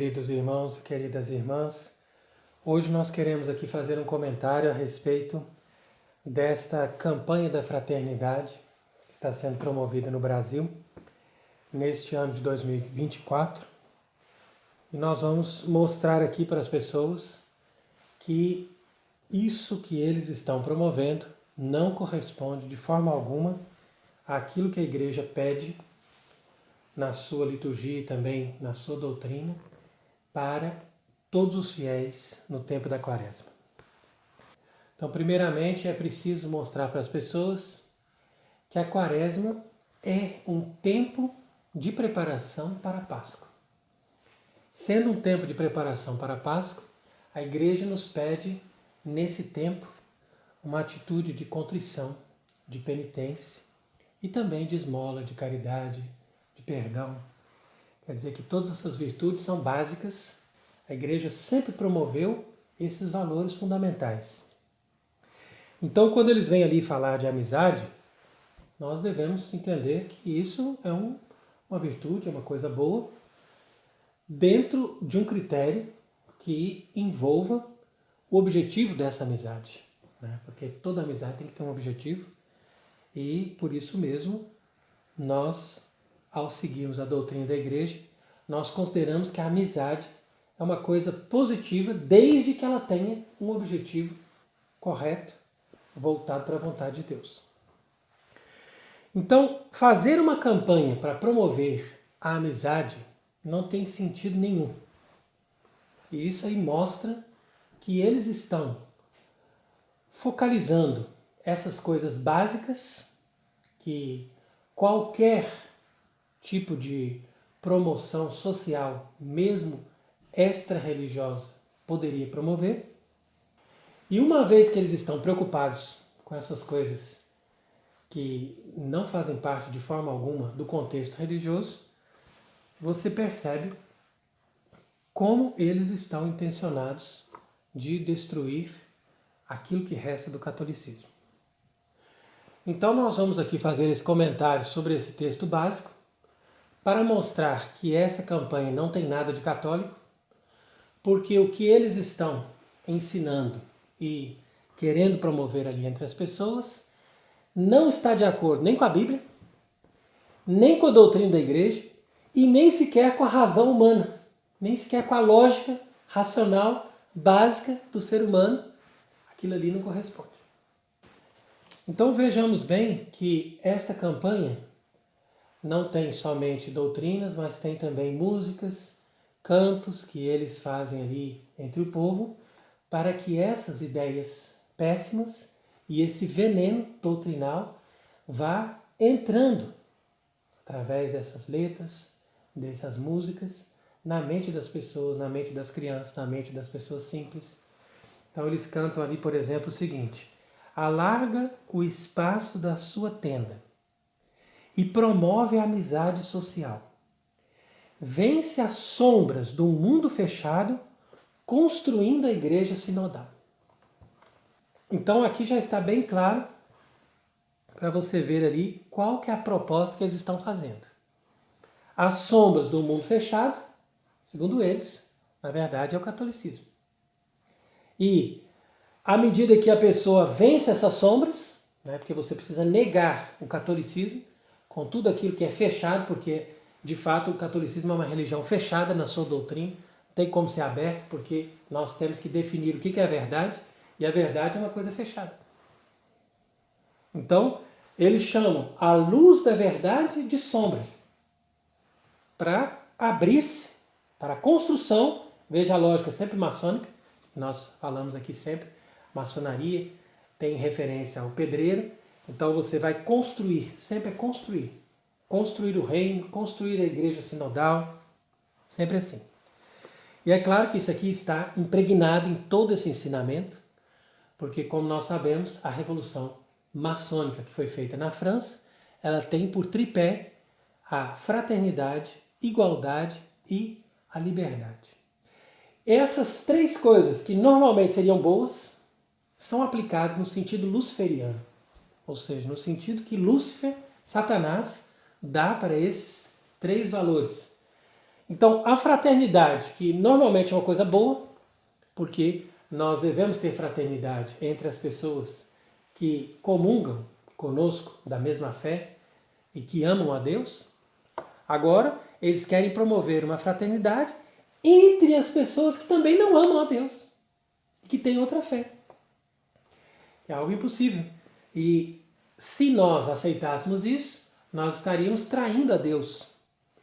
queridos irmãos e queridas irmãs. Hoje nós queremos aqui fazer um comentário a respeito desta campanha da fraternidade que está sendo promovida no Brasil neste ano de 2024. E nós vamos mostrar aqui para as pessoas que isso que eles estão promovendo não corresponde de forma alguma àquilo que a igreja pede na sua liturgia e também na sua doutrina para todos os fiéis no tempo da Quaresma. Então, primeiramente, é preciso mostrar para as pessoas que a Quaresma é um tempo de preparação para a Páscoa. Sendo um tempo de preparação para a Páscoa, a Igreja nos pede, nesse tempo, uma atitude de contrição, de penitência e também de esmola, de caridade, de perdão. Quer dizer que todas essas virtudes são básicas. A Igreja sempre promoveu esses valores fundamentais. Então, quando eles vêm ali falar de amizade, nós devemos entender que isso é uma virtude, é uma coisa boa, dentro de um critério que envolva o objetivo dessa amizade, né? Porque toda amizade tem que ter um objetivo e, por isso mesmo, nós, ao seguirmos a doutrina da Igreja, nós consideramos que a amizade é uma coisa positiva desde que ela tenha um objetivo correto, voltado para a vontade de Deus. Então, fazer uma campanha para promover a amizade não tem sentido nenhum. E isso aí mostra que eles estão focalizando essas coisas básicas que qualquer tipo de promoção social, mesmo extra-religiosa, poderia promover. E uma vez que eles estão preocupados com essas coisas que não fazem parte de forma alguma do contexto religioso, você percebe como eles estão intencionados de destruir aquilo que resta do catolicismo. Então nós vamos aqui fazer esse comentário sobre esse texto básico para mostrar que essa campanha não tem nada de católico, porque o que eles estão ensinando e querendo promover ali entre as pessoas não está de acordo nem com a Bíblia, nem com a doutrina da Igreja e nem sequer com a razão humana, nem sequer com a lógica racional básica do ser humano. Aquilo ali não corresponde. Então vejamos bem que esta campanha não tem somente doutrinas, mas tem também músicas, cantos que eles fazem ali entre o povo, para que essas ideias péssimas e esse veneno doutrinal vá entrando através dessas letras, dessas músicas, na mente das pessoas, na mente das crianças, na mente das pessoas simples. Então eles cantam ali, por exemplo, o seguinte: alarga o espaço da sua tenda e promove a amizade social. Vence as sombras do mundo fechado, construindo a igreja sinodal. Então aqui já está bem claro para você ver ali qual que é a proposta que eles estão fazendo. As sombras do mundo fechado, segundo eles, na verdade é o catolicismo. E à medida que a pessoa vence essas sombras, né, porque você precisa negar o catolicismo com tudo aquilo que é fechado, porque de fato o catolicismo é uma religião fechada na sua doutrina, não tem como ser aberto, porque nós temos que definir o que é a verdade, e a verdade é uma coisa fechada. Então, eles chamam a luz da verdade de sombra, para abrir-se para a construção, veja a lógica sempre maçônica, nós falamos aqui sempre, maçonaria tem referência ao pedreiro, então você vai construir, sempre é construir. Construir o reino, construir a igreja sinodal, sempre assim. E é claro que isso aqui está impregnado em todo esse ensinamento, porque como nós sabemos, a revolução maçônica que foi feita na França, ela tem por tripé a fraternidade, igualdade e a liberdade. Essas três coisas que normalmente seriam boas, são aplicadas no sentido luciferiano, ou seja, no sentido que Lúcifer, Satanás, dá para esses três valores. Então, a fraternidade, que normalmente é uma coisa boa, porque nós devemos ter fraternidade entre as pessoas que comungam conosco da mesma fé e que amam a Deus. Agora, eles querem promover uma fraternidade entre as pessoas que também não amam a Deus, que têm outra fé. É algo impossível. E se nós aceitássemos isso, nós estaríamos traindo a Deus.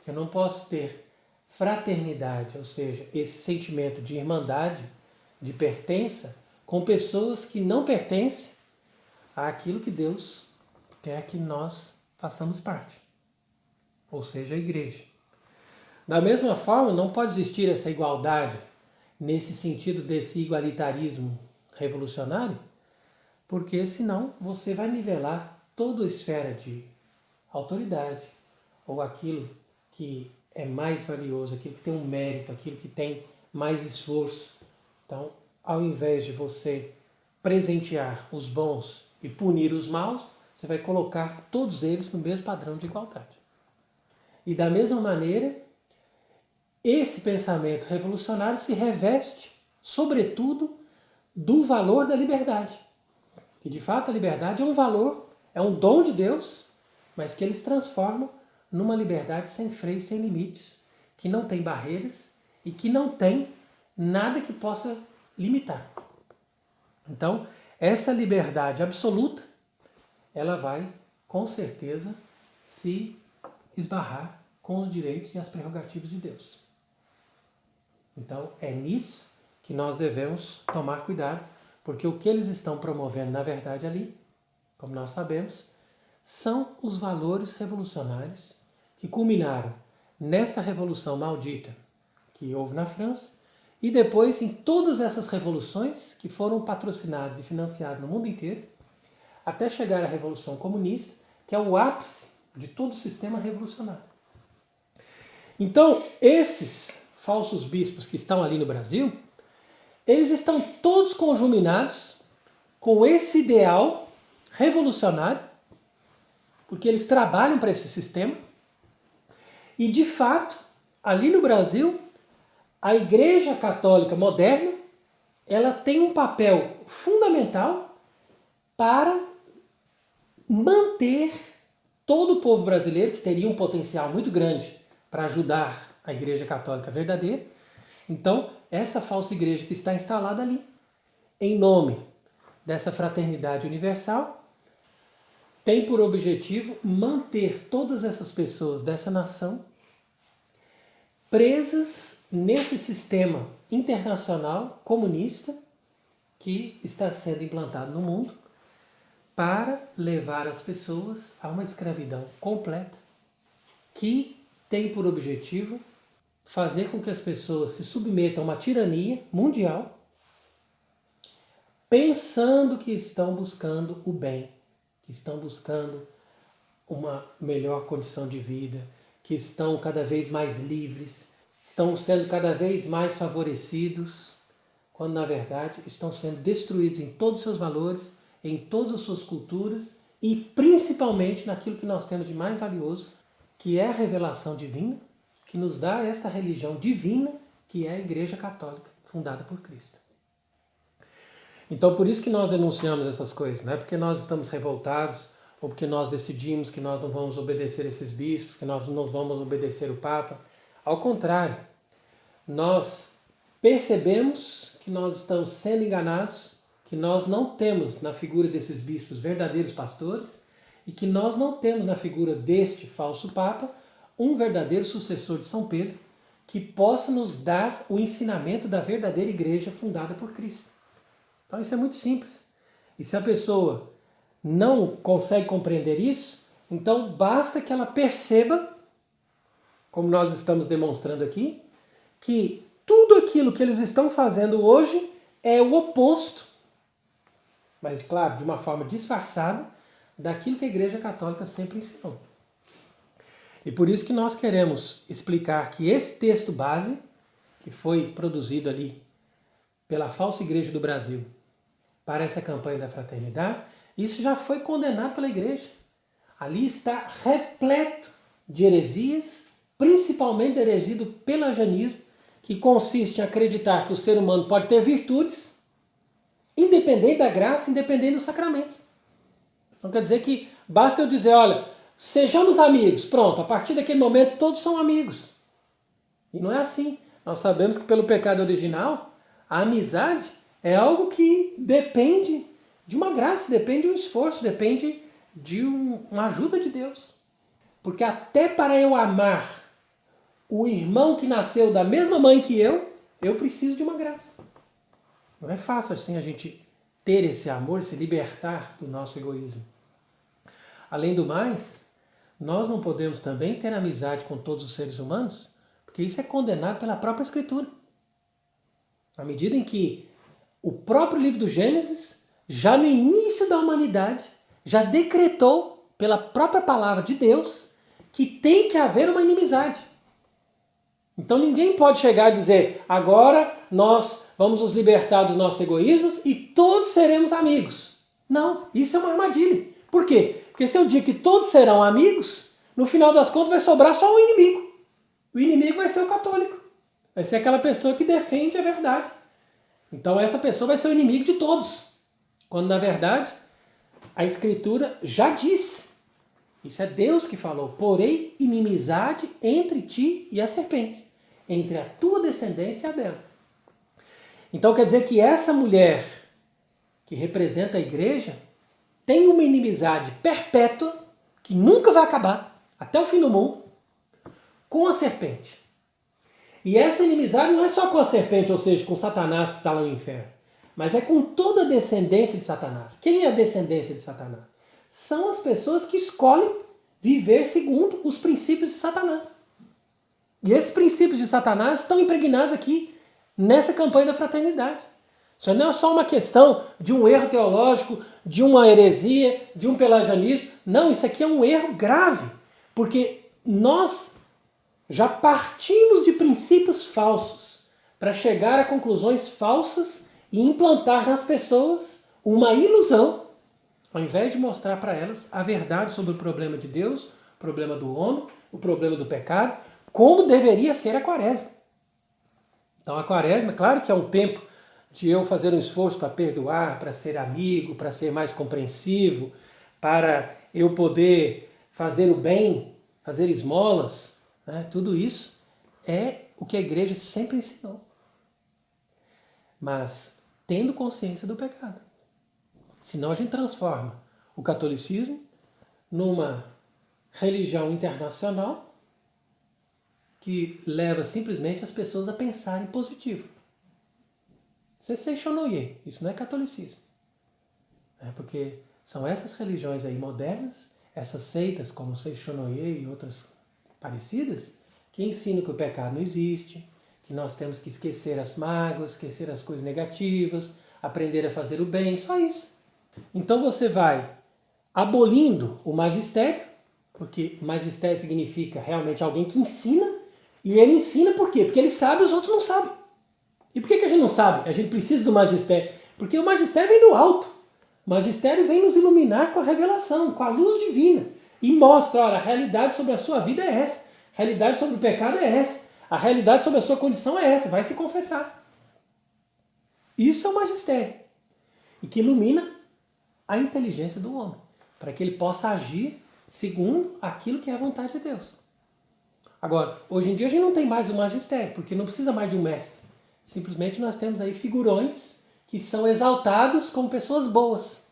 Eu não posso ter fraternidade, ou seja, esse sentimento de irmandade, de pertença, com pessoas que não pertencem àquilo que Deus quer que nós façamos parte, ou seja, a igreja. Da mesma forma, não pode existir essa igualdade nesse sentido desse igualitarismo revolucionário, porque senão você vai nivelar toda a esfera de autoridade, ou aquilo que é mais valioso, aquilo que tem um mérito, aquilo que tem mais esforço. Então, ao invés de você presentear os bons e punir os maus, você vai colocar todos eles no mesmo padrão de igualdade. E da mesma maneira, esse pensamento revolucionário se reveste, sobretudo, do valor da liberdade. Que de fato a liberdade é um valor, é um dom de Deus, mas que eles transformam numa liberdade sem freio, sem limites, que não tem barreiras e que não tem nada que possa limitar. Então, essa liberdade absoluta, ela vai, com certeza, se esbarrar com os direitos e as prerrogativas de Deus. Então, é nisso que nós devemos tomar cuidado, porque o que eles estão promovendo, na verdade, ali, como nós sabemos, são os valores revolucionários que culminaram nesta revolução maldita que houve na França e depois em todas essas revoluções que foram patrocinadas e financiadas no mundo inteiro, até chegar à Revolução Comunista, que é o ápice de todo o sistema revolucionário. Então, esses falsos bispos que estão ali no Brasil, eles estão todos conjuminados com esse ideal revolucionário, porque eles trabalham para esse sistema. E, de fato, ali no Brasil, a Igreja Católica moderna, ela tem um papel fundamental para manter todo o povo brasileiro, que teria um potencial muito grande para ajudar a Igreja Católica verdadeira. Então, essa falsa igreja que está instalada ali, em nome dessa fraternidade universal, tem por objetivo manter todas essas pessoas dessa nação presas nesse sistema internacional comunista que está sendo implantado no mundo para levar as pessoas a uma escravidão completa que tem por objetivo fazer com que as pessoas se submetam a uma tirania mundial pensando que estão buscando o bem, que estão buscando uma melhor condição de vida, que estão cada vez mais livres, estão sendo cada vez mais favorecidos, quando na verdade estão sendo destruídos em todos os seus valores, em todas as suas culturas e principalmente naquilo que nós temos de mais valioso, que é a revelação divina, que nos dá esta religião divina, que é a Igreja Católica, fundada por Cristo. Então, por isso que nós denunciamos essas coisas, não é porque nós estamos revoltados, ou porque nós decidimos que nós não vamos obedecer esses bispos, que nós não vamos obedecer o Papa. Ao contrário, nós percebemos que nós estamos sendo enganados, que nós não temos na figura desses bispos verdadeiros pastores, e que nós não temos na figura deste falso Papa um verdadeiro sucessor de São Pedro que possa nos dar o ensinamento da verdadeira igreja fundada por Cristo. Então isso é muito simples. E se a pessoa não consegue compreender isso, então basta que ela perceba, como nós estamos demonstrando aqui, que tudo aquilo que eles estão fazendo hoje é o oposto, mas claro, de uma forma disfarçada, daquilo que a Igreja Católica sempre ensinou. E por isso que nós queremos explicar que esse texto base, que foi produzido ali pela falsa Igreja do Brasil para essa campanha da fraternidade, isso já foi condenado pela Igreja. Ali está repleto de heresias principalmente da heresia do pelagianismo, que consiste em acreditar que o ser humano pode ter virtudes, independente da graça, independente dos sacramentos. Então quer dizer que basta eu dizer, olha, sejamos amigos. Pronto, a partir daquele momento todos são amigos. E não é assim. Nós sabemos que pelo pecado original, a amizade é algo que depende de uma graça, depende de um esforço, depende de uma ajuda de Deus. Porque até para eu amar o irmão que nasceu da mesma mãe que eu preciso de uma graça. Não é fácil assim a gente ter esse amor, se libertar do nosso egoísmo. Além do mais, nós não podemos também ter amizade com todos os seres humanos, porque isso é condenado pela própria Escritura. À medida em que o próprio livro do Gênesis, já no início da humanidade, já decretou pela própria palavra de Deus que tem que haver uma inimizade. Então ninguém pode chegar e dizer, agora nós vamos nos libertar dos nossos egoísmos e todos seremos amigos. Não, isso é uma armadilha. Por quê? Porque se eu digo que todos serão amigos, no final das contas vai sobrar só um inimigo. O inimigo vai ser o católico. Vai ser aquela pessoa que defende a verdade. Então essa pessoa vai ser o inimigo de todos. Quando na verdade a Escritura já disse. Isso é Deus que falou. Porém, inimizade entre ti e a serpente. Entre a tua descendência e a dela. Então quer dizer que essa mulher que representa a igreja tem uma inimizade perpétua que nunca vai acabar, até o fim do mundo, com a serpente. E essa inimizade não é só com a serpente, ou seja, com Satanás que está lá no inferno, mas é com toda a descendência de Satanás. Quem é a descendência de Satanás? São as pessoas que escolhem viver segundo os princípios de Satanás. E esses princípios de Satanás estão impregnados aqui nessa campanha da fraternidade. Isso não é só uma questão de um erro teológico, de uma heresia, de um pelagianismo. Não, isso aqui é um erro grave, porque nós já partimos de princípios falsos para chegar a conclusões falsas e implantar nas pessoas uma ilusão, ao invés de mostrar para elas a verdade sobre o problema de Deus, o problema do homem, o problema do pecado, como deveria ser a quaresma. Então a quaresma, claro que é um tempo de eu fazer um esforço para perdoar, para ser amigo, para ser mais compreensivo, para eu poder fazer o bem, fazer esmolas, né? Tudo isso é o que a igreja sempre ensinou. Mas tendo consciência do pecado. Senão a gente transforma o catolicismo numa religião internacional que leva simplesmente as pessoas a pensarem positivo. C'est Seixonoye, isso não é catolicismo. Porque são essas religiões aí modernas, essas seitas como Seixonoye e outras parecidas, que ensinam que o pecado não existe, que nós temos que esquecer as mágoas, esquecer as coisas negativas, aprender a fazer o bem, só isso. Então você vai abolindo o magistério, porque magistério significa realmente alguém que ensina, e ele ensina por quê? Porque ele sabe e os outros não sabem. E por que a gente não sabe? A gente precisa do magistério. Porque o magistério vem do alto. O magistério vem nos iluminar com a revelação, com a luz divina. E mostra, olha, a realidade sobre a sua vida é essa. A realidade sobre o pecado é essa. A realidade sobre a sua condição é essa. Vai se confessar. Isso é o magistério. E que ilumina a inteligência do homem. Para que ele possa agir segundo aquilo que é a vontade de Deus. Agora, hoje em dia a gente não tem mais o magistério, porque não precisa mais de um mestre. Simplesmente nós temos aí figurões que são exaltados como pessoas boas.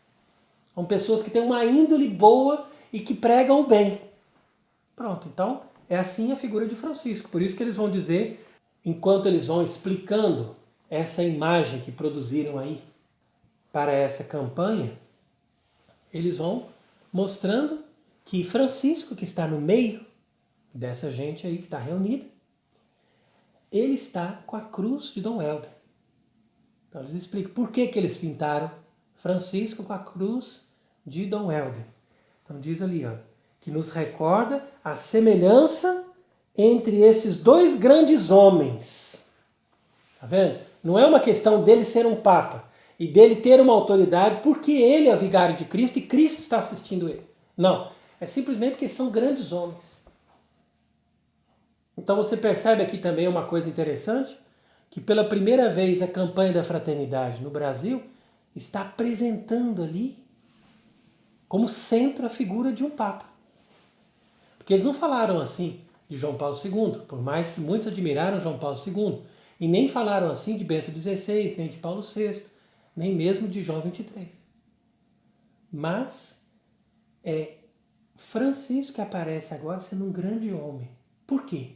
São pessoas que têm uma índole boa e que pregam o bem. Pronto, então é assim a figura de Francisco. Por isso que eles vão dizer, enquanto eles vão explicando essa imagem que produziram aí para essa campanha, eles vão mostrando que Francisco, que está no meio dessa gente aí que está reunida, ele está com a cruz de Dom Helder. Então eles explicam por que eles pintaram Francisco com a cruz de Dom Helder. Então diz ali, ó, que nos recorda a semelhança entre esses dois grandes homens. Tá vendo? Não é uma questão dele ser um papa e dele ter uma autoridade porque ele é vigário de Cristo e Cristo está assistindo ele. Não, é simplesmente porque são grandes homens. Então você percebe aqui também uma coisa interessante, que pela primeira vez a campanha da fraternidade no Brasil está apresentando ali como centro a figura de um Papa. Porque eles não falaram assim de João Paulo II, por mais que muitos admiraram João Paulo II, e nem falaram assim de Bento XVI, nem de Paulo VI, nem mesmo de João XXIII. Mas é Francisco que aparece agora sendo um grande homem. Por quê?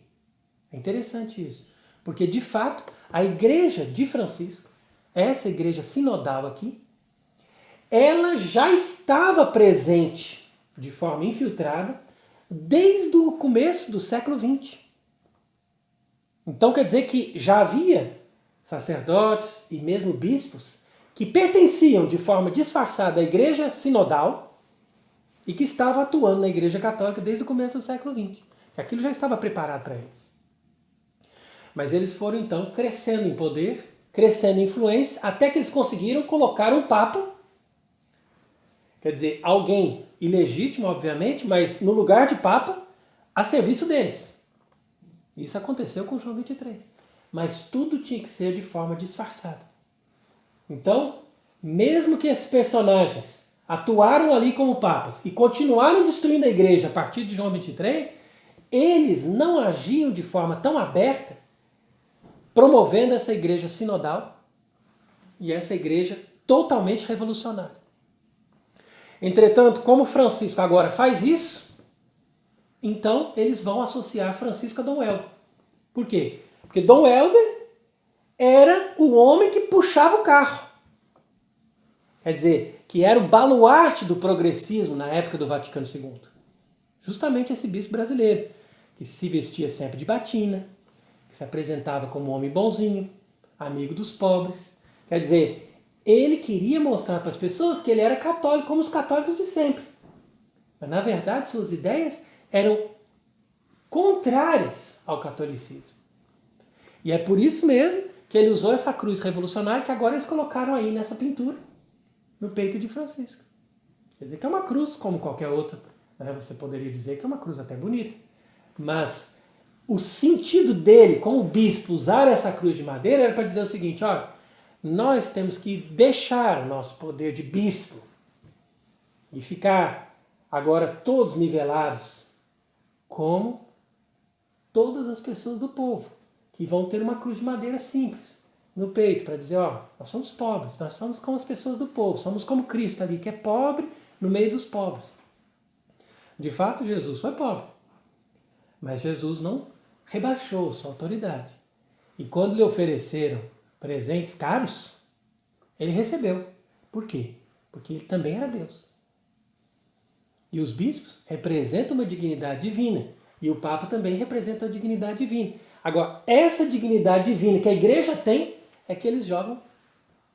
É interessante isso. Porque, de fato, a igreja de Francisco, essa igreja sinodal aqui, ela já estava presente de forma infiltrada desde o começo do século XX. Então quer dizer que já havia sacerdotes e mesmo bispos que pertenciam de forma disfarçada à igreja sinodal e que estavam atuando na igreja católica desde o começo do século XX. Aquilo já estava preparado para eles. Mas eles foram então crescendo em poder, crescendo em influência, até que eles conseguiram colocar um papa, quer dizer, alguém ilegítimo, obviamente, mas no lugar de papa, a serviço deles. Isso aconteceu com João XXIII. Mas tudo tinha que ser de forma disfarçada. Então, mesmo que esses personagens atuaram ali como papas e continuaram destruindo a igreja a partir de João XXIII, eles não agiam de forma tão aberta, promovendo essa igreja sinodal e essa igreja totalmente revolucionária. Entretanto, como Francisco agora faz isso, então eles vão associar Francisco a Dom Helder. Por quê? Porque Dom Helder era o homem que puxava o carro. Quer dizer, que era o baluarte do progressismo na época do Vaticano II. Justamente esse bispo brasileiro, que se vestia sempre de batina, que se apresentava como um homem bonzinho, amigo dos pobres. Quer dizer, ele queria mostrar para as pessoas que ele era católico, como os católicos de sempre. Mas, na verdade, suas ideias eram contrárias ao catolicismo. E é por isso mesmo que ele usou essa cruz revolucionária que agora eles colocaram aí nessa pintura, no peito de Francisco. Quer dizer que é uma cruz como qualquer outra. Né? Você poderia dizer que é uma cruz até bonita. Mas o sentido dele, como bispo, usar essa cruz de madeira era para dizer o seguinte, olha, nós temos que deixar o nosso poder de bispo e ficar agora todos nivelados como todas as pessoas do povo, que vão ter uma cruz de madeira simples no peito, para dizer, ó, nós somos pobres, nós somos como as pessoas do povo, somos como Cristo ali, que é pobre no meio dos pobres. De fato, Jesus foi pobre, mas Jesus não rebaixou sua autoridade. E quando lhe ofereceram presentes caros, ele recebeu. Por quê? Porque ele também era Deus. E os bispos representam uma dignidade divina. E o Papa também representa a dignidade divina. Agora, essa dignidade divina que a igreja tem, é que eles jogam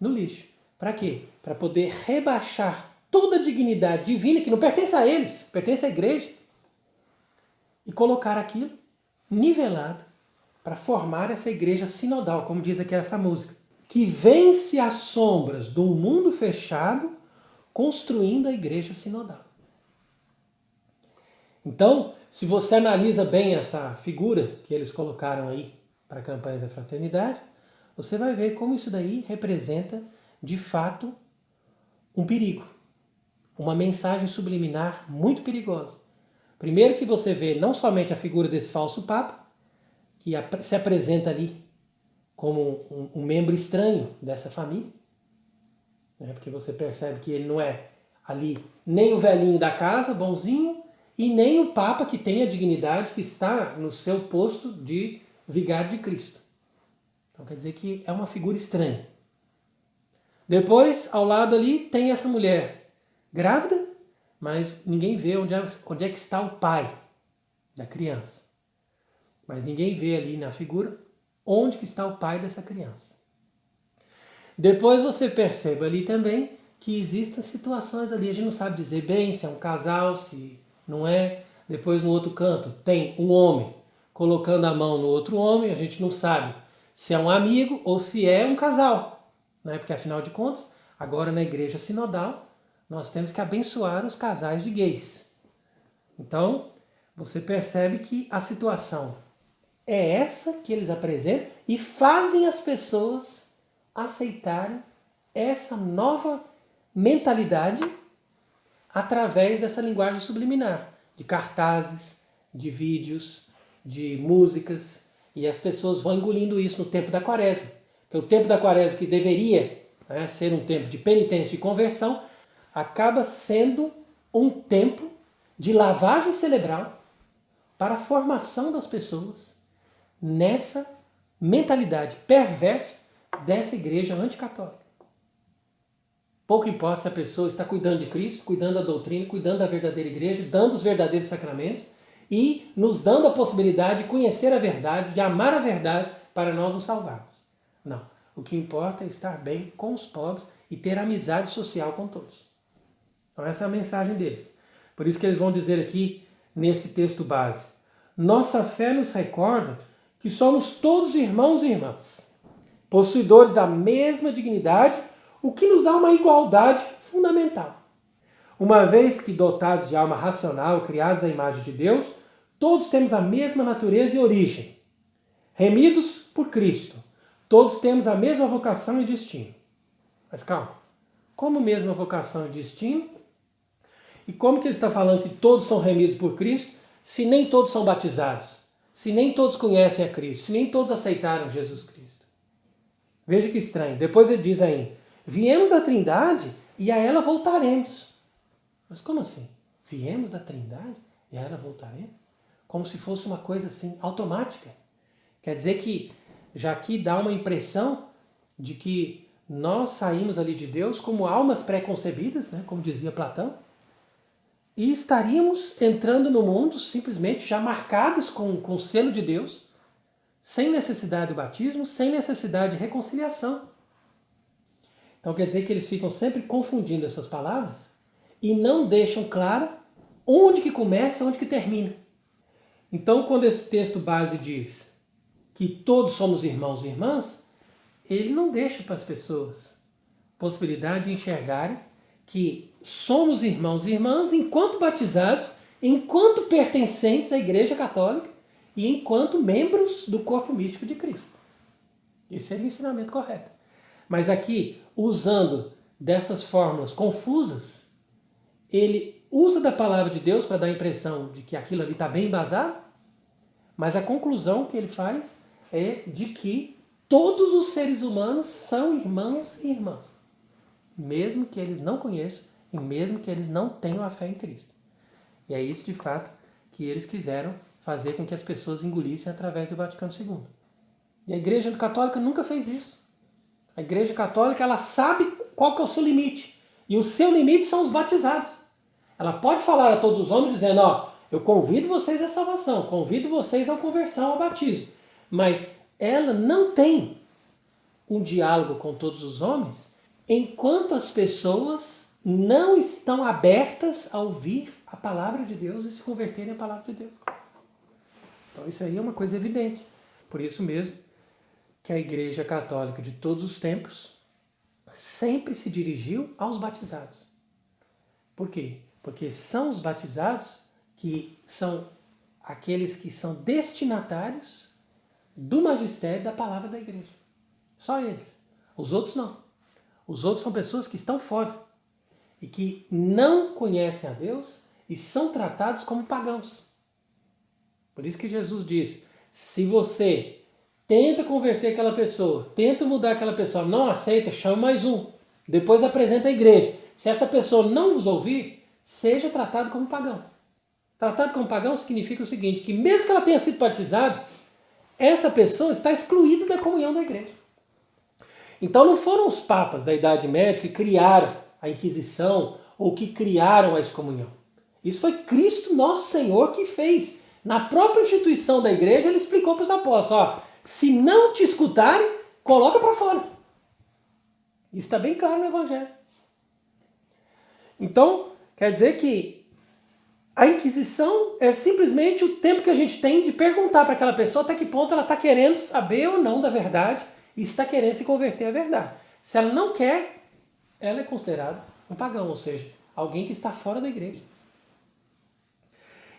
no lixo. Para quê? Para poder rebaixar toda a dignidade divina, que não pertence a eles, pertence à igreja, e colocar aquilo nivelado para formar essa igreja sinodal, como diz aqui essa música, que vence as sombras de um mundo fechado, construindo a igreja sinodal. Então, se você analisa bem essa figura que eles colocaram aí para a campanha da fraternidade, você vai ver como isso daí representa, de fato, um perigo. Uma mensagem subliminar muito perigosa. Primeiro que você vê não somente a figura desse falso Papa, que se apresenta ali como um membro estranho dessa família, né? Porque você percebe que ele não é ali nem o velhinho da casa, bonzinho, e nem o Papa que tem a dignidade que está no seu posto de vigário de Cristo. Então quer dizer que é uma figura estranha. Depois, ao lado ali, tem essa mulher grávida, mas ninguém vê onde é que está o pai da criança. Mas ninguém vê ali na figura onde que está o pai dessa criança. Depois você percebe ali também que existem situações ali, a gente não sabe dizer bem se é um casal, se não é. Depois no outro canto tem um homem colocando a mão no outro homem, a gente não sabe se é um amigo ou se é um casal, né? Porque afinal de contas, agora na igreja sinodal, nós temos que abençoar os casais de gays. Então, você percebe que a situação é essa que eles apresentam e fazem as pessoas aceitarem essa nova mentalidade através dessa linguagem subliminar, de cartazes, de vídeos, de músicas, e as pessoas vão engolindo isso no tempo da quaresma. Porque o tempo da quaresma, que deveria ser um tempo de penitência e conversão, acaba sendo um tempo de lavagem cerebral para a formação das pessoas nessa mentalidade perversa dessa igreja anticatólica. Pouco importa se a pessoa está cuidando de Cristo, cuidando da doutrina, cuidando da verdadeira igreja, dando os verdadeiros sacramentos e nos dando a possibilidade de conhecer a verdade, de amar a verdade para nós nos salvarmos. Não. O que importa é estar bem com os pobres e ter amizade social com todos. Então essa é a mensagem deles. Por isso que eles vão dizer aqui, nesse texto base, nossa fé nos recorda que somos todos irmãos e irmãs, possuidores da mesma dignidade, o que nos dá uma igualdade fundamental. Uma vez que dotados de alma racional, criados à imagem de Deus, todos temos a mesma natureza e origem. Remidos por Cristo, todos temos a mesma vocação e destino. Mas calma, como mesma vocação e destino? E como que ele está falando que todos são remidos por Cristo, se nem todos são batizados? Se nem todos conhecem a Cristo? Se nem todos aceitaram Jesus Cristo? Veja que estranho. Depois ele diz ainda, viemos da Trindade e a ela voltaremos. Mas como assim? Viemos da Trindade e a ela voltaremos? Como se fosse uma coisa assim, automática. Quer dizer que já aqui dá uma impressão de que nós saímos ali de Deus como almas pré-concebidas, como dizia Platão, e estaríamos entrando no mundo simplesmente já marcados com o selo de Deus, sem necessidade do batismo, sem necessidade de reconciliação. Então quer dizer que eles ficam sempre confundindo essas palavras e não deixam claro onde que começa e onde que termina. Então quando esse texto base diz que todos somos irmãos e irmãs, ele não deixa para as pessoas possibilidade de enxergarem que somos irmãos e irmãs enquanto batizados, enquanto pertencentes à Igreja Católica e enquanto membros do corpo místico de Cristo. Esse seria o ensinamento correto. Mas aqui, usando dessas fórmulas confusas, ele usa da palavra de Deus para dar a impressão de que aquilo ali está bem embasado, mas a conclusão que ele faz é de que todos os seres humanos são irmãos e irmãs, mesmo que eles não conheçam e mesmo que eles não tenham a fé em Cristo. E é isso, de fato, que eles quiseram fazer com que as pessoas engolissem através do Vaticano II. E a Igreja Católica nunca fez isso. A Igreja Católica, ela sabe qual que é o seu limite. E o seu limite são os batizados. Ela pode falar a todos os homens dizendo, eu convido vocês à salvação, convido vocês à conversão, ao batismo. Mas ela não tem um diálogo com todos os homens enquanto as pessoas não estão abertas a ouvir a palavra de Deus e se converterem à palavra de Deus. Então isso aí é uma coisa evidente. Por isso mesmo que a Igreja Católica de todos os tempos sempre se dirigiu aos batizados. Por quê? Porque são os batizados que são aqueles que são destinatários do magistério da palavra da igreja. Só eles. Os outros não. Os outros são pessoas que estão fora e que não conhecem a Deus e são tratados como pagãos. Por isso que Jesus diz, se você tenta converter aquela pessoa, tenta mudar aquela pessoa, não aceita, chama mais um. Depois apresenta a igreja. Se essa pessoa não vos ouvir, seja tratado como pagão. Tratado como pagão significa o seguinte, que mesmo que ela tenha sido batizada, essa pessoa está excluída da comunhão da igreja. Então não foram os papas da Idade Média que criaram a Inquisição ou que criaram a excomunhão. Isso foi Cristo nosso Senhor que fez. Na própria instituição da igreja ele explicou para os apóstolos, se não te escutarem, coloca para fora. Isso está bem claro no Evangelho. Então, quer dizer que a Inquisição é simplesmente o tempo que a gente tem de perguntar para aquela pessoa até que ponto ela está querendo saber ou não da verdade e está querendo se converter à verdade. Se ela não quer, ela é considerada um pagão, ou seja, alguém que está fora da igreja.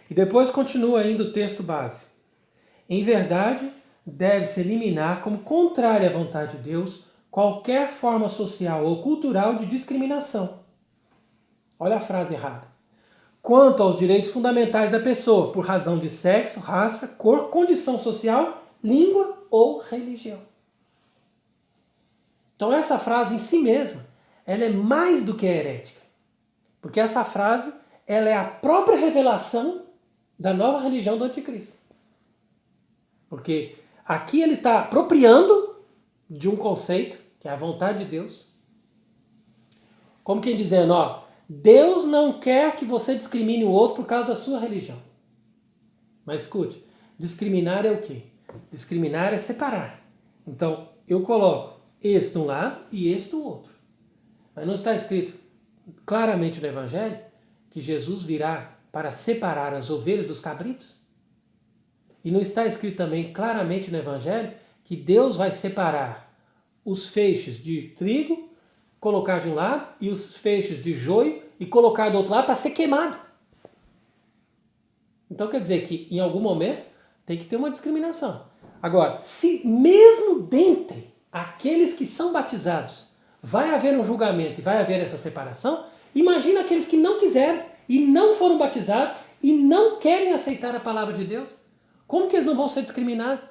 E depois continua ainda o texto base. Em verdade, deve-se eliminar como contrária à vontade de Deus qualquer forma social ou cultural de discriminação. Olha a frase errada. Quanto aos direitos fundamentais da pessoa, por razão de sexo, raça, cor, condição social, língua ou religião. Então essa frase em si mesma, ela é mais do que herética. Porque essa frase, ela é a própria revelação da nova religião do anticristo. Porque aqui ele está apropriando de um conceito, que é a vontade de Deus. Como quem dizendo, ó, Deus não quer que você discrimine o outro por causa da sua religião. Mas escute, discriminar é o quê? Discriminar é separar. Então, eu coloco esse de um lado e esse do outro. Mas não está escrito claramente no Evangelho que Jesus virá para separar as ovelhas dos cabritos? E não está escrito também claramente no Evangelho que Deus vai separar os feixes de trigo, colocar de um lado, e os feixes de joio e colocar do outro lado para ser queimado? Então quer dizer que em algum momento tem que ter uma discriminação. Agora, se mesmo dentre aqueles que são batizados vai haver um julgamento e vai haver essa separação, imagina aqueles que não quiseram e não foram batizados e não querem aceitar a palavra de Deus. Como que eles não vão ser discriminados?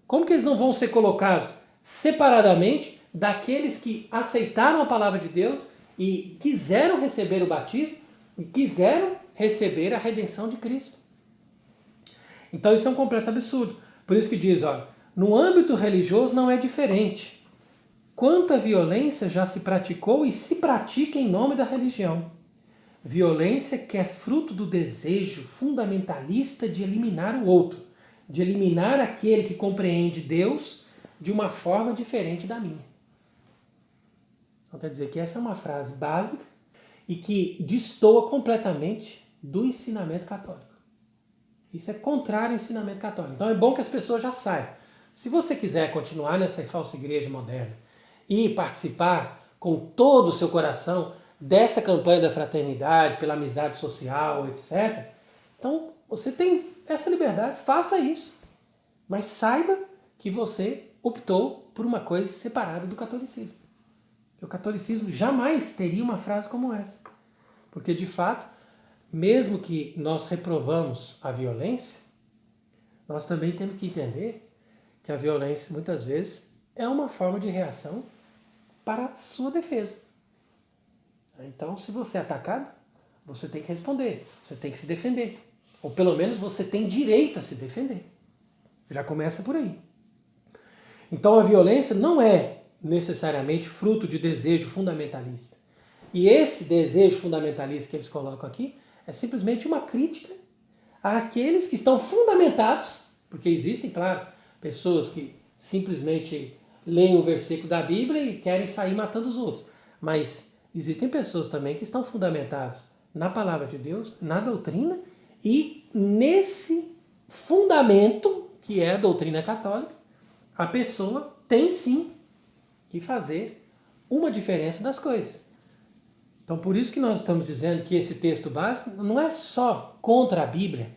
Como que eles não vão ser colocados separadamente daqueles que aceitaram a palavra de Deus e quiseram receber o batismo e quiseram receber a redenção de Cristo? Então isso é um completo absurdo. Por isso que diz, ó, no âmbito religioso não é diferente. Quanta violência já se praticou e se pratica em nome da religião. Violência que é fruto do desejo fundamentalista de eliminar o outro, de eliminar aquele que compreende Deus de uma forma diferente da minha. Então quer dizer que essa é uma frase básica e que destoa completamente do ensinamento católico. Isso é contrário ao ensinamento católico. Então é bom que as pessoas já saibam. Se você quiser continuar nessa falsa igreja moderna e participar com todo o seu coração desta campanha da fraternidade, pela amizade social, etc., então você tem essa liberdade, faça isso. Mas saiba que você optou por uma coisa separada do catolicismo. O catolicismo jamais teria uma frase como essa. Porque, de fato, mesmo que nós reprovamos a violência, nós também temos que entender que a violência, muitas vezes, é uma forma de reação para a sua defesa. Então, se você é atacado, você tem que responder, você tem que se defender. Ou pelo menos você tem direito a se defender. Já começa por aí. Então a violência não é necessariamente fruto de desejo fundamentalista. E esse desejo fundamentalista que eles colocam aqui é simplesmente uma crítica àqueles que estão fundamentados, porque existem, claro, pessoas que simplesmente leem um versículo da Bíblia e querem sair matando os outros. Mas existem pessoas também que estão fundamentadas na palavra de Deus, na doutrina, e nesse fundamento, que é a doutrina católica, a pessoa tem sim que fazer uma diferença das coisas. Então por isso que nós estamos dizendo que esse texto básico não é só contra a Bíblia,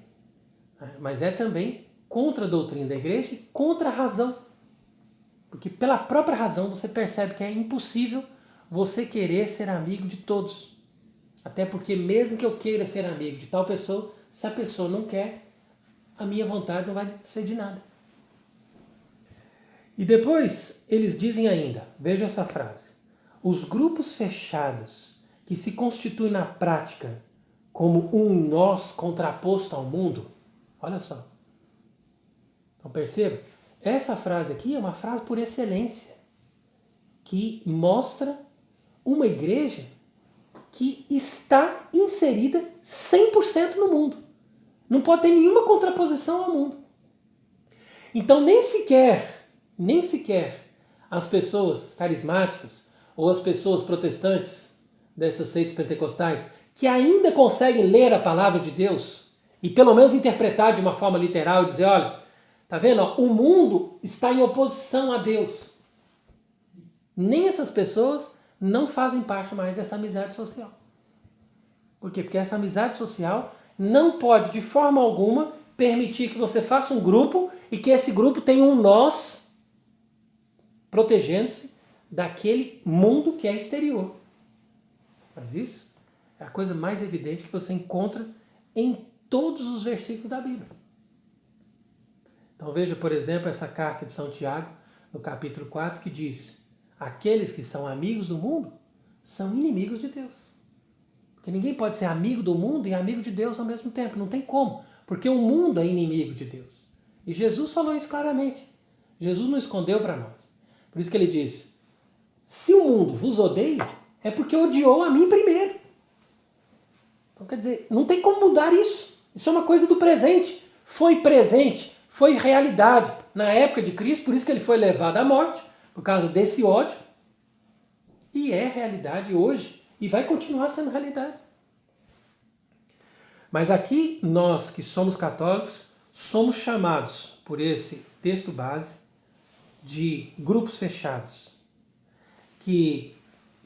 mas é também contra a doutrina da igreja e contra a razão. Porque pela própria razão você percebe que é impossível você querer ser amigo de todos. Até porque mesmo que eu queira ser amigo de tal pessoa, se a pessoa não quer, a minha vontade não vai ser de nada. E depois eles dizem ainda, veja essa frase, os grupos fechados que se constituem na prática como um nós contraposto ao mundo, olha só. Então perceba, essa frase aqui é uma frase por excelência, que mostra uma igreja que está inserida 100% no mundo. Não pode ter nenhuma contraposição ao mundo. Então nem sequer as pessoas carismáticas ou as pessoas protestantes dessas seitas pentecostais que ainda conseguem ler a palavra de Deus e pelo menos interpretar de uma forma literal e dizer, olha, tá vendo? O mundo está em oposição a Deus. Nem essas pessoas não fazem parte mais dessa amizade social. Por quê? Porque essa amizade social não pode, de forma alguma, permitir que você faça um grupo e que esse grupo tenha um nós protegendo-se daquele mundo que é exterior. Mas isso é a coisa mais evidente que você encontra em todos os versículos da Bíblia. Então veja, por exemplo, essa carta de São Tiago, no capítulo 4, que diz: aqueles que são amigos do mundo são inimigos de Deus. Porque ninguém pode ser amigo do mundo e amigo de Deus ao mesmo tempo. Não tem como. Porque o mundo é inimigo de Deus. E Jesus falou isso claramente. Jesus não escondeu para nós. Por isso que ele diz: se o mundo vos odeia, é porque odiou a mim primeiro. Então quer dizer, não tem como mudar isso. Isso é uma coisa do presente. Foi presente, foi realidade na época de Cristo, por isso que ele foi levado à morte, por causa desse ódio. E é realidade hoje. E vai continuar sendo realidade. Mas aqui, nós que somos católicos, somos chamados por esse texto base de grupos fechados, que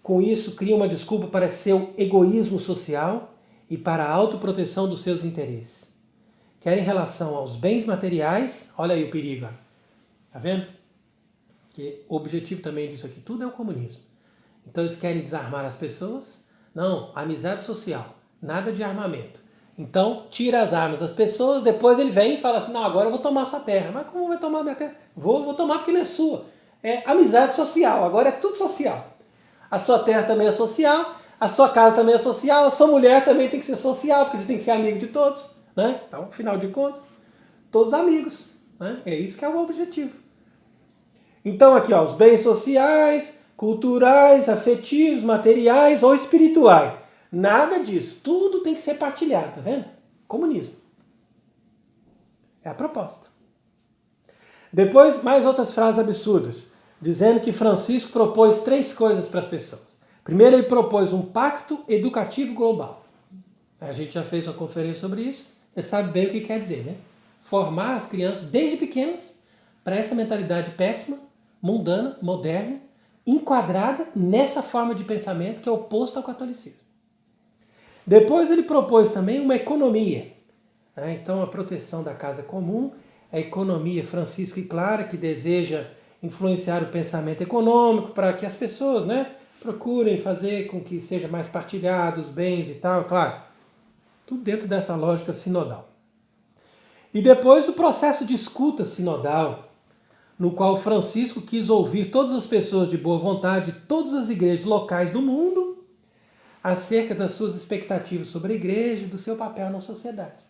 com isso criam uma desculpa para seu egoísmo social e para a autoproteção dos seus interesses. Quer em relação aos bens materiais, olha aí o perigo, tá vendo? Que o objetivo também disso aqui tudo é o comunismo. Então eles querem desarmar as pessoas. Não, amizade social, nada de armamento. Então tira as armas das pessoas, depois ele vem e fala assim: não, agora eu vou tomar sua terra. Mas como vai tomar minha terra? Vou tomar porque não é sua. É amizade social, agora é tudo social. A sua terra também é social, a sua casa também é social, a sua mulher também tem que ser social, porque você tem que ser amigo de todos. Né? Então, afinal de contas, todos amigos. Né? É isso que é o objetivo. Então aqui, ó, os bens sociais, culturais, afetivos, materiais ou espirituais. Nada disso. Tudo tem que ser partilhado, tá vendo? Comunismo. É a proposta. Depois, mais outras frases absurdas, dizendo que Francisco propôs 3 coisas para as pessoas. Primeiro, ele propôs um pacto educativo global. A gente já fez uma conferência sobre isso. Você sabe bem o que quer dizer, né? Formar as crianças desde pequenas para essa mentalidade péssima, mundana, moderna, enquadrada nessa forma de pensamento que é oposta ao catolicismo. Depois ele propôs também uma economia. Então a proteção da casa comum, a economia Francisco e Clara, que deseja influenciar o pensamento econômico para que as pessoas, né, procurem fazer com que seja mais partilhado os bens e tal, claro. Tudo dentro dessa lógica sinodal. E depois o processo de escuta sinodal, no qual Francisco quis ouvir todas as pessoas de boa vontade de todas as igrejas locais do mundo acerca das suas expectativas sobre a igreja e do seu papel na sociedade.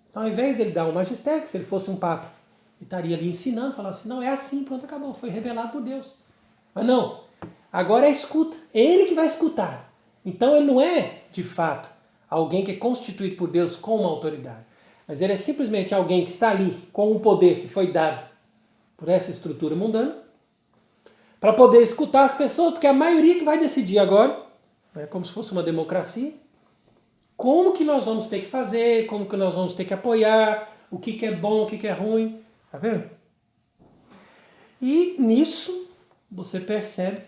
Então, ao invés dele dar um magistério, se ele fosse um papa, ele estaria ali ensinando, falando assim: não, é assim, pronto, acabou, foi revelado por Deus. Mas não, agora é escuta, é ele que vai escutar. Então ele não é, de fato, alguém que é constituído por Deus com uma autoridade, mas ele é simplesmente alguém que está ali com um poder que foi dado por essa estrutura mundana, para poder escutar as pessoas, porque a maioria que vai decidir agora, é como se fosse uma democracia, como que nós vamos ter que fazer, como que nós vamos ter que apoiar, o que é bom, o que é ruim, tá vendo? E nisso você percebe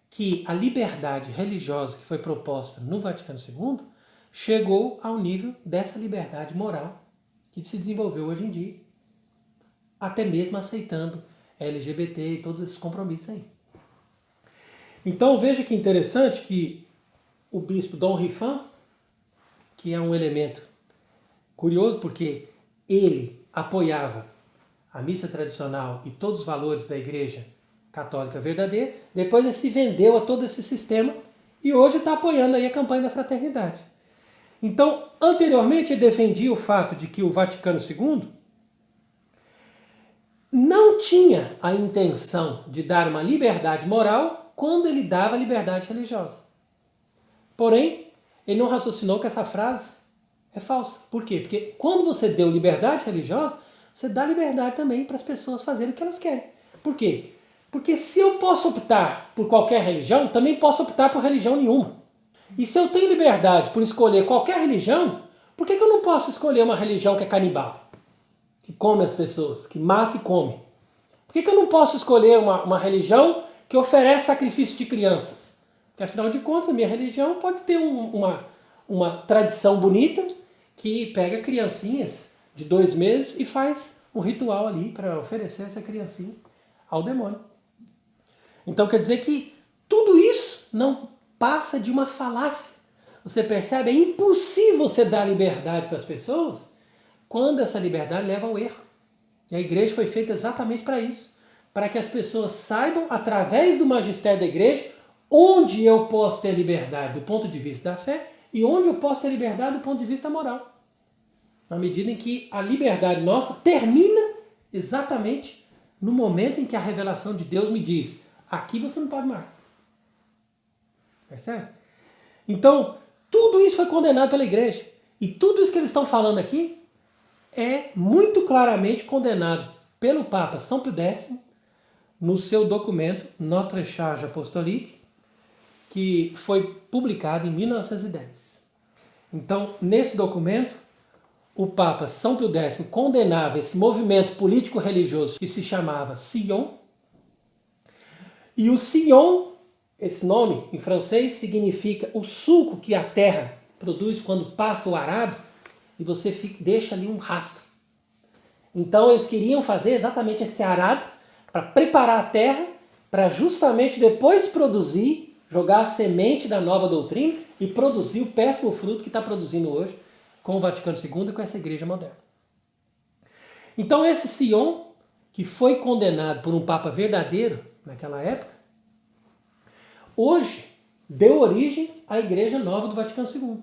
que a liberdade religiosa que foi proposta no Vaticano II chegou ao nível dessa liberdade moral que se desenvolveu hoje em dia, até mesmo aceitando LGBT e todos esses compromissos aí. Então veja que interessante que o bispo Dom Rifan, que é um elemento curioso porque ele apoiava a missa tradicional e todos os valores da igreja católica verdadeira, depois ele se vendeu a todo esse sistema e hoje está apoiando aí a campanha da fraternidade. Então, anteriormente ele defendia o fato de que o Vaticano II não tinha a intenção de dar uma liberdade moral quando ele dava liberdade religiosa. Porém, ele não raciocinou que essa frase é falsa. Por quê? Porque quando você deu liberdade religiosa, você dá liberdade também para as pessoas fazerem o que elas querem. Por quê? Porque se eu posso optar por qualquer religião, também posso optar por religião nenhuma. E se eu tenho liberdade por escolher qualquer religião, por que eu não posso escolher uma religião que é canibal? Que come as pessoas, que mata e come. Por que eu não posso escolher uma religião que oferece sacrifício de crianças? Porque afinal de contas, a minha religião pode ter uma tradição bonita que pega criancinhas de 2 meses e faz um ritual ali para oferecer essa criancinha ao demônio. Então quer dizer que tudo isso não passa de uma falácia. Você percebe? É impossível você dar liberdade para as pessoas quando essa liberdade leva ao erro. E a igreja foi feita exatamente para isso. Para que as pessoas saibam, através do magistério da igreja, onde eu posso ter liberdade do ponto de vista da fé e onde eu posso ter liberdade do ponto de vista moral. Na medida em que a liberdade nossa termina exatamente no momento em que a revelação de Deus me diz: aqui você não pode mais. Percebe? Então, tudo isso foi condenado pela igreja. E tudo isso que eles estão falando aqui é muito claramente condenado pelo Papa São Pio X no seu documento Notre Charge Apostolique, que foi publicado em 1910. Então, nesse documento, o Papa São Pio X condenava esse movimento político-religioso que se chamava Sion. E o Sion, esse nome em francês, significa o suco que a terra produz quando passa o arado e você deixa ali um rastro. Então eles queriam fazer exatamente esse arado para preparar a terra para justamente depois produzir, jogar a semente da nova doutrina e produzir o péssimo fruto que está produzindo hoje com o Vaticano II e com essa igreja moderna. Então esse Sion, que foi condenado por um Papa verdadeiro naquela época, hoje deu origem à Igreja Nova do Vaticano II.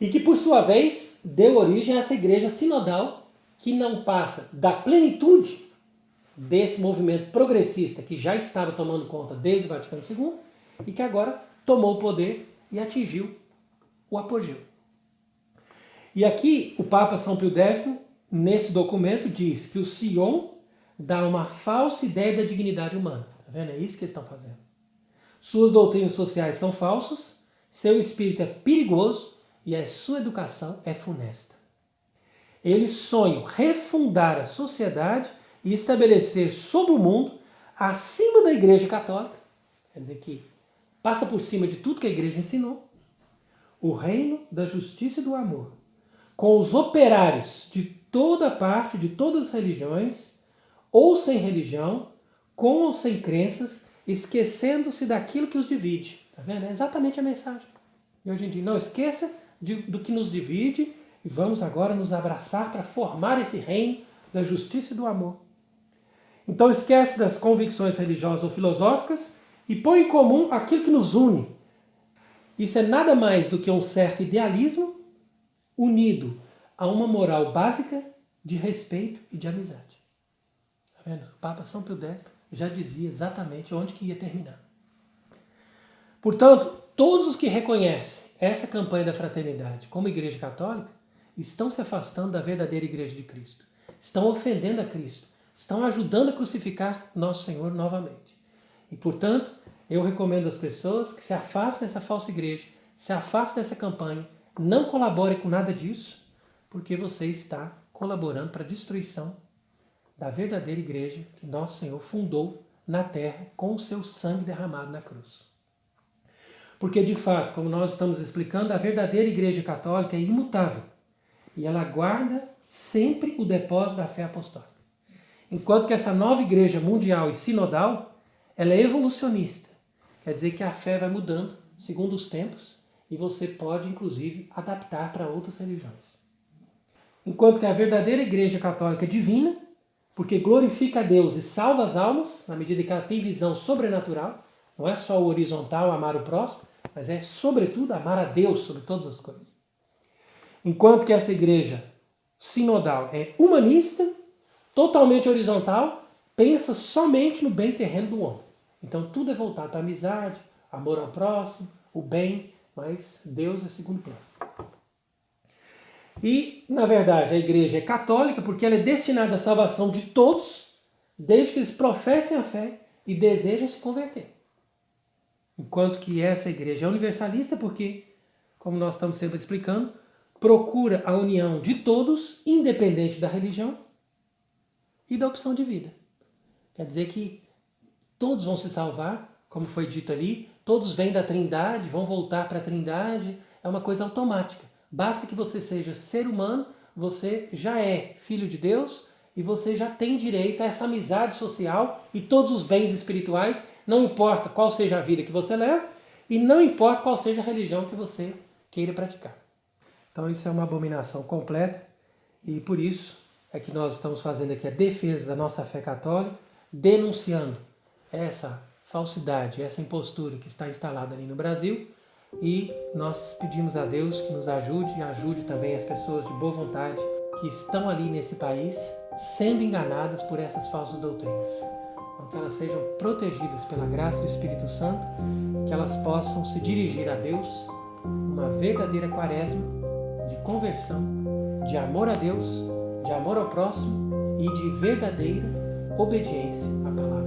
E que, por sua vez, deu origem a essa igreja sinodal que não passa da plenitude desse movimento progressista que já estava tomando conta desde o Vaticano II e que agora tomou o poder e atingiu o apogeu. E aqui o Papa São Pio X, nesse documento, diz que o Sion dá uma falsa ideia da dignidade humana. Tá vendo? É isso que eles estão fazendo. Suas doutrinas sociais são falsas, seu espírito é perigoso e a sua educação é funesta. Eles sonham refundar a sociedade e estabelecer sobre o mundo, acima da Igreja Católica, quer dizer que passa por cima de tudo que a Igreja ensinou, o reino da justiça e do amor, com os operários de toda parte, de todas as religiões, ou sem religião, com ou sem crenças, esquecendo-se daquilo que os divide. Tá vendo? É exatamente a mensagem de hoje em dia. Não esqueça do que nos divide e vamos agora nos abraçar para formar esse reino da justiça e do amor. Então esquece das convicções religiosas ou filosóficas e põe em comum aquilo que nos une. Isso é nada mais do que um certo idealismo unido a uma moral básica de respeito e de amizade. Tá vendo? O Papa São Pio X já dizia exatamente onde que ia terminar. Portanto, todos os que reconhecem essa campanha da fraternidade como Igreja Católica estão se afastando da verdadeira Igreja de Cristo. Estão ofendendo a Cristo. Estão ajudando a crucificar Nosso Senhor novamente. E, portanto, eu recomendo às pessoas que se afastem dessa falsa igreja, se afastem dessa campanha, não colabore com nada disso, porque você está colaborando para a destruição da verdadeira igreja que Nosso Senhor fundou na terra com o seu sangue derramado na cruz. Porque, de fato, como nós estamos explicando, a verdadeira Igreja Católica é imutável e ela guarda sempre o depósito da fé apostólica. Enquanto que essa nova igreja mundial e sinodal, ela é evolucionista. Quer dizer que a fé vai mudando segundo os tempos e você pode, inclusive, adaptar para outras religiões. Enquanto que a verdadeira Igreja Católica é divina, porque glorifica a Deus e salva as almas, na medida que ela tem visão sobrenatural, não é só o horizontal, amar o próximo, mas é, sobretudo, amar a Deus sobre todas as coisas. Enquanto que essa igreja sinodal é humanista, totalmente horizontal, pensa somente no bem terreno do homem. Então tudo é voltado para a amizade, amor ao próximo, o bem, mas Deus é segundo plano. E, na verdade, a igreja é católica porque ela é destinada à salvação de todos, desde que eles professem a fé e desejam se converter. Enquanto que essa igreja é universalista porque, como nós estamos sempre explicando, procura a união de todos, independente da religião e da opção de vida. Quer dizer que todos vão se salvar, como foi dito ali, todos vêm da Trindade, vão voltar para a Trindade, é uma coisa automática. Basta que você seja ser humano, você já é filho de Deus e você já tem direito a essa amizade social e todos os bens espirituais, não importa qual seja a vida que você leva e não importa qual seja a religião que você queira praticar. Então isso é uma abominação completa e por isso é que nós estamos fazendo aqui a defesa da nossa fé católica, denunciando essa falsidade, essa impostura que está instalada ali no Brasil, e nós pedimos a Deus que nos ajude e ajude também as pessoas de boa vontade que estão ali nesse país sendo enganadas por essas falsas doutrinas. Então que elas sejam protegidas pela graça do Espírito Santo, que elas possam se dirigir a Deus uma verdadeira quaresma de conversão, de amor a Deus, de amor ao próximo e de verdadeira obediência à palavra.